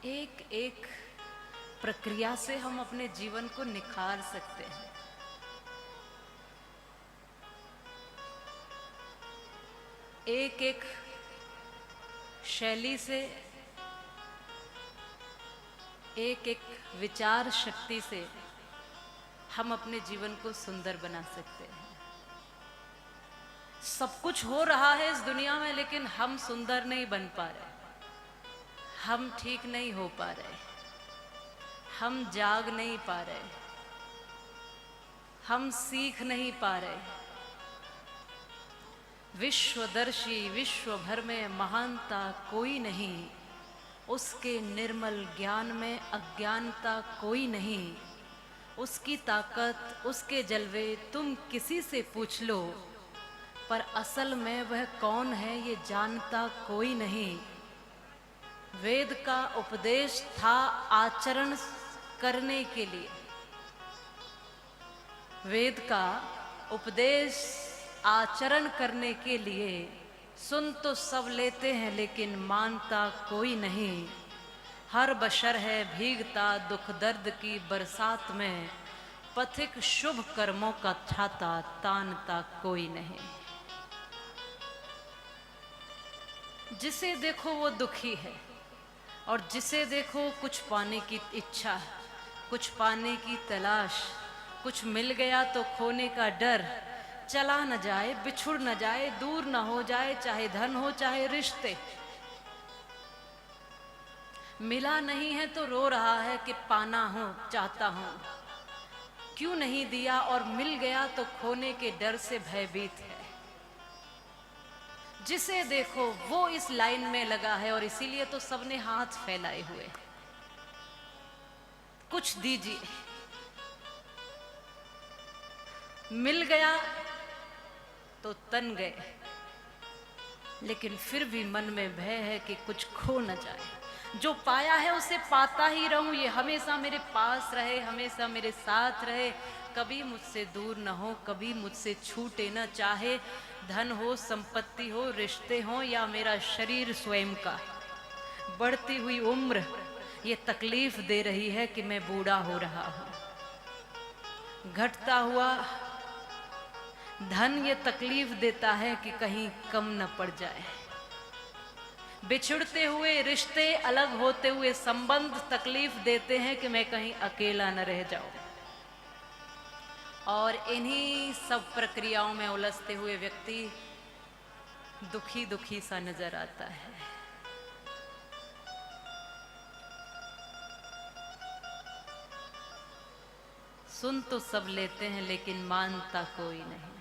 एक एक प्रक्रिया से हम अपने जीवन को निखार सकते हैं। एक एक शैली से, एक एक विचार शक्ति से हम अपने जीवन को सुंदर बना सकते हैं। सब कुछ हो रहा है इस दुनिया में, लेकिन हम सुंदर नहीं बन पा रहे, हम ठीक नहीं हो पा रहे, हम जाग नहीं पा रहे, हम सीख नहीं पा रहे। विश्वदर्शी विश्व भर में महानता कोई नहीं, उसके निर्मल ज्ञान में अज्ञानता कोई नहीं। उसकी ताकत, उसके जलवे तुम किसी से पूछ लो, पर असल में वह कौन है ये जानता कोई नहीं। वेद का उपदेश था आचरण करने के लिए, वेद का उपदेश आचरण करने के लिए। सुन तो सब लेते हैं लेकिन मानता कोई नहीं। हर बशर है भीगता दुख दर्द की बरसात में, पथिक शुभ कर्मों का छाता तानता कोई नहीं। जिसे देखो वो दुखी है, और जिसे देखो कुछ पाने की इच्छा, कुछ पाने की तलाश, कुछ मिल गया तो खोने का डर। चला न जाए, बिछुड़ न जाए, दूर न हो जाए, चाहे धन हो चाहे रिश्ते। मिला नहीं है तो रो रहा है कि पाना हो चाहता हूं, क्यों नहीं दिया, और मिल गया तो खोने के डर से भयभीत है। जिसे देखो वो इस लाइन में लगा है, और इसीलिए तो सबने हाथ फैलाए हुए। कुछ दीजिए, मिल गया तो तन गए, लेकिन फिर भी मन में भय है कि कुछ खो न जाए। जो पाया है उसे पाता ही रहूं, ये हमेशा मेरे पास रहे, हमेशा मेरे साथ रहे, कभी मुझसे दूर न हो, कभी मुझसे छूटे न। चाहे धन हो, संपत्ति हो, रिश्ते हो, या मेरा शरीर स्वयं का। बढ़ती हुई उम्र ये तकलीफ दे रही है कि मैं बूढ़ा हो रहा हूं। घटता हुआ धन ये तकलीफ देता है कि कहीं कम न पड़ जाए। बिछुड़ते हुए रिश्ते, अलग होते हुए संबंध तकलीफ देते हैं कि मैं कहीं अकेला न रह जाऊं। और इन्हीं सब प्रक्रियाओं में उलझते हुए व्यक्ति दुखी दुखी सा नजर आता है। सुन तो सब लेते हैं लेकिन मानता कोई नहीं।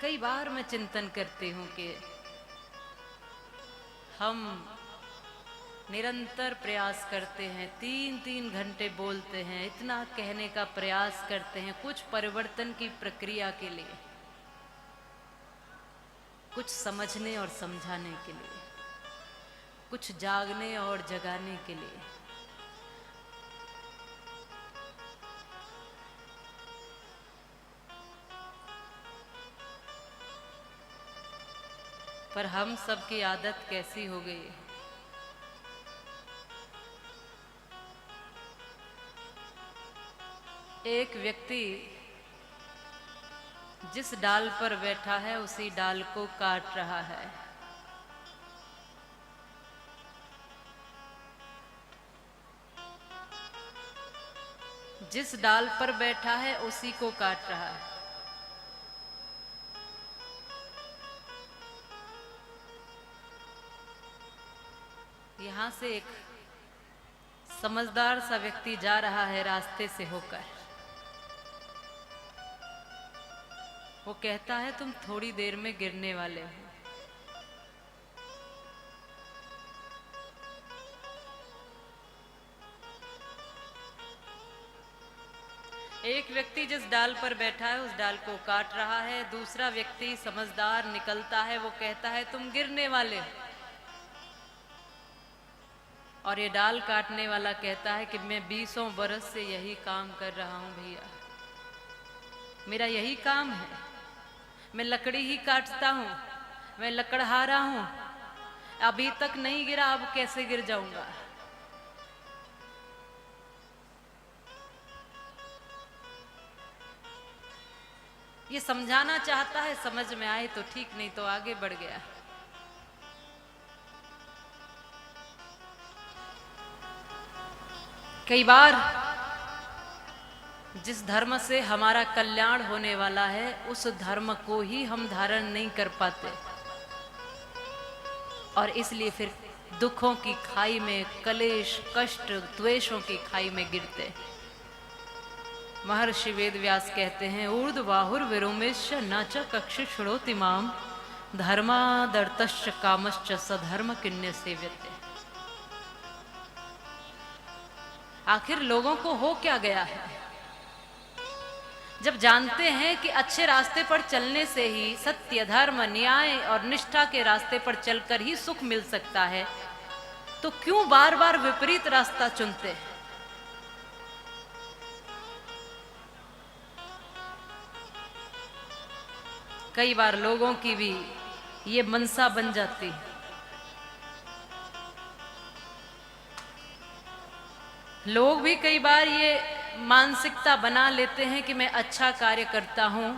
कई बार मैं चिंतन करती हूं कि हम निरंतर प्रयास करते हैं, 3-3 घंटे बोलते हैं, इतना कहने का प्रयास करते हैं कुछ परिवर्तन की प्रक्रिया के लिए, कुछ समझने और समझाने के लिए, कुछ जागने और जगाने के लिए। पर हम सब की आदत कैसी हो गई है, एक व्यक्ति जिस डाल पर बैठा है उसी डाल को काट रहा है। जिस डाल पर बैठा है उसी को काट रहा है। यहां से एक समझदार सा व्यक्ति जा रहा है रास्ते से होकर। वो कहता है तुम थोड़ी देर में गिरने वाले हो। एक व्यक्ति जिस डाल पर बैठा है उस डाल को काट रहा है। दूसरा व्यक्ति समझदार निकलता है, वो कहता है तुम गिरने वाले हो। और ये डाल काटने वाला कहता है कि मैं 20 बरस से यही काम कर रहा हूं भैया, मेरा यही काम है, मैं लकड़ी ही काटता हूं, मैं लकड़हारा हूं, अभी तक नहीं गिरा, अब कैसे गिर जाऊंगा। ये समझाना चाहता है, समझ में आए तो ठीक, नहीं तो आगे बढ़ गया। कई बार जिस धर्म से हमारा कल्याण होने वाला है उस धर्म को ही हम धारण नहीं कर पाते, और इसलिए फिर दुखों की खाई में, कलेश, कष्ट, द्वेषों की खाई में गिरते। महर्षि वेदव्यास कहते हैं, ऊर्ध्वाहुर विरोमेश न च कक्षिषुणोतिमाम धर्मादर्तश्च कामश्च सधर्म किन्य सेव्यते। आखिर लोगों को हो क्या गया है? जब जानते हैं कि अच्छे रास्ते पर चलने से ही सत्य, धर्म, न्याय और निष्ठा के रास्ते पर चलकर ही सुख मिल सकता है, तो क्यों बार बार विपरीत रास्ता चुनते हैं? कई बार लोगों की भी ये मनसा बन जाती है। लोग भी कई बार ये मानसिकता बना लेते हैं कि मैं अच्छा कार्य करता हूं,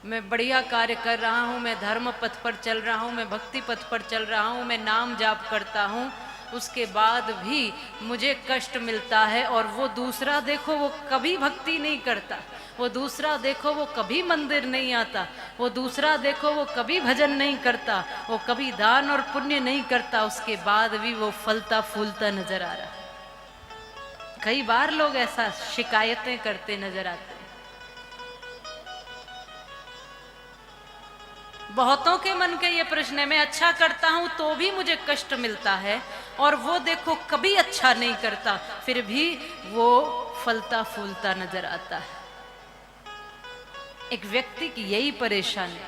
मैं बढ़िया कार्य कर रहा हूं, मैं धर्म पथ पर चल रहा हूं, मैं भक्ति पथ पर चल रहा हूं, मैं नाम जाप करता हूं, उसके बाद भी मुझे कष्ट मिलता है। और वो दूसरा देखो, वो कभी भक्ति नहीं करता, वो दूसरा देखो वो कभी मंदिर नहीं आता, वो दूसरा देखो वो कभी भजन नहीं करता, वो कभी दान और पुण्य नहीं करता, उसके बाद भी वो फलता फूलता नजर आ रहा है। कई बार लोग ऐसा शिकायतें करते नजर आते हैं। बहुतों के मन के ये प्रश्न है, मैं अच्छा करता हूं तो भी मुझे कष्ट मिलता है, और वो देखो कभी अच्छा नहीं करता, फिर भी वो फलता फूलता नजर आता है। एक व्यक्ति की यही परेशानी।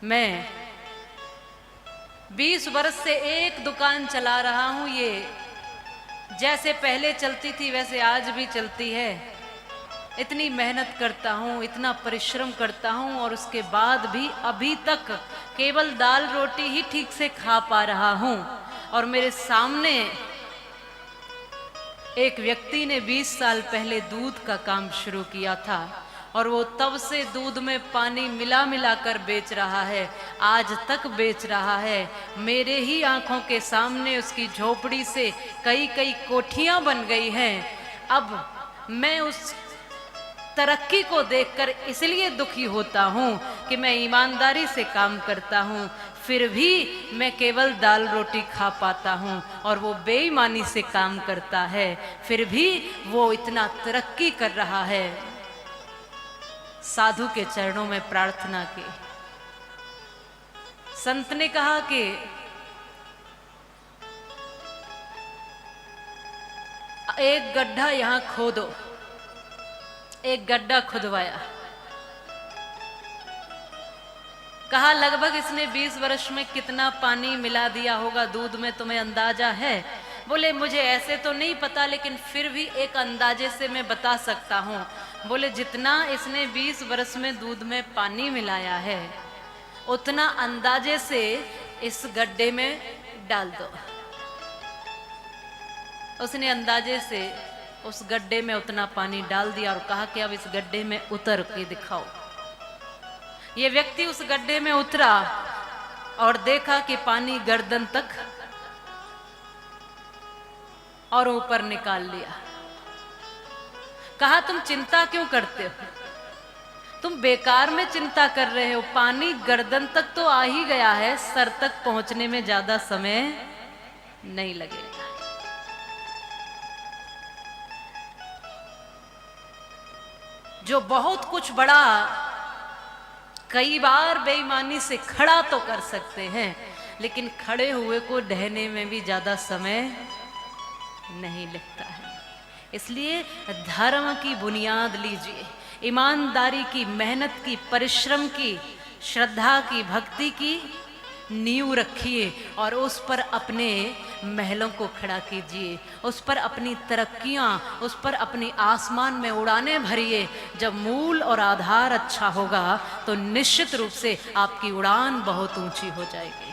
मैं 20 वर्ष से एक दुकान चला रहा हूं, ये जैसे पहले चलती थी वैसे आज भी चलती है। इतनी मेहनत करता हूं, इतना परिश्रम करता हूं, और उसके बाद भी अभी तक केवल दाल रोटी ही ठीक से खा पा रहा हूं। और मेरे सामने एक व्यक्ति ने 20 साल पहले दूध का काम शुरू किया था, और वो तब से दूध में पानी मिला मिला कर बेच रहा है, आज तक बेच रहा है। मेरे ही आंखों के सामने उसकी झोपड़ी से कई कई कोठियां बन गई हैं। अब मैं उस तरक्की को देखकर इसलिए दुखी होता हूं कि मैं ईमानदारी से काम करता हूं, फिर भी मैं केवल दाल रोटी खा पाता हूं, और वो बेईमानी से काम करता है, फिर भी वो इतना तरक्की कर रहा है। साधु के चरणों में प्रार्थना की। संत ने कहा कि एक गड्ढा यहां खोदो। एक गड्ढा खुदवाया। कहा लगभग इसने 20 वर्ष में कितना पानी मिला दिया होगा दूध में, तुम्हें अंदाजा है? बोले मुझे ऐसे तो नहीं पता, लेकिन फिर भी एक अंदाजे से मैं बता सकता हूँ। बोले जितना इसने 20 वर्ष में दूध में पानी मिलाया है, उतना अंदाजे से इस गड्ढे में डाल दो। उसने अंदाजे से उस गड्ढे में उतना पानी डाल दिया और कहा कि अब इस गड्ढे में उतर के दिखाओ। ये व्यक्ति उस गड्ढे में उतरा और देखा कि पानी गर्दन तक, और ऊपर निकाल लिया। कहा तुम चिंता क्यों करते हो? तुम बेकार में चिंता कर रहे हो, पानी गर्दन तक तो आ ही गया है, सर तक पहुंचने में ज्यादा समय नहीं लगेगा। जो बहुत कुछ बड़ा कई बार बेईमानी से खड़ा तो कर सकते हैं, लेकिन खड़े हुए को ढहने में भी ज्यादा समय नहीं लगता है। इसलिए धर्म की बुनियाद लीजिए, ईमानदारी की, मेहनत की, परिश्रम की, श्रद्धा की, भक्ति की, नींव रखिए और उस पर अपने महलों को खड़ा कीजिए, उस पर अपनी तरक्कियां, उस पर अपनी आसमान में उड़ाने भरिए। जब मूल और आधार अच्छा होगा तो निश्चित रूप से आपकी उड़ान बहुत ऊंची हो जाएगी।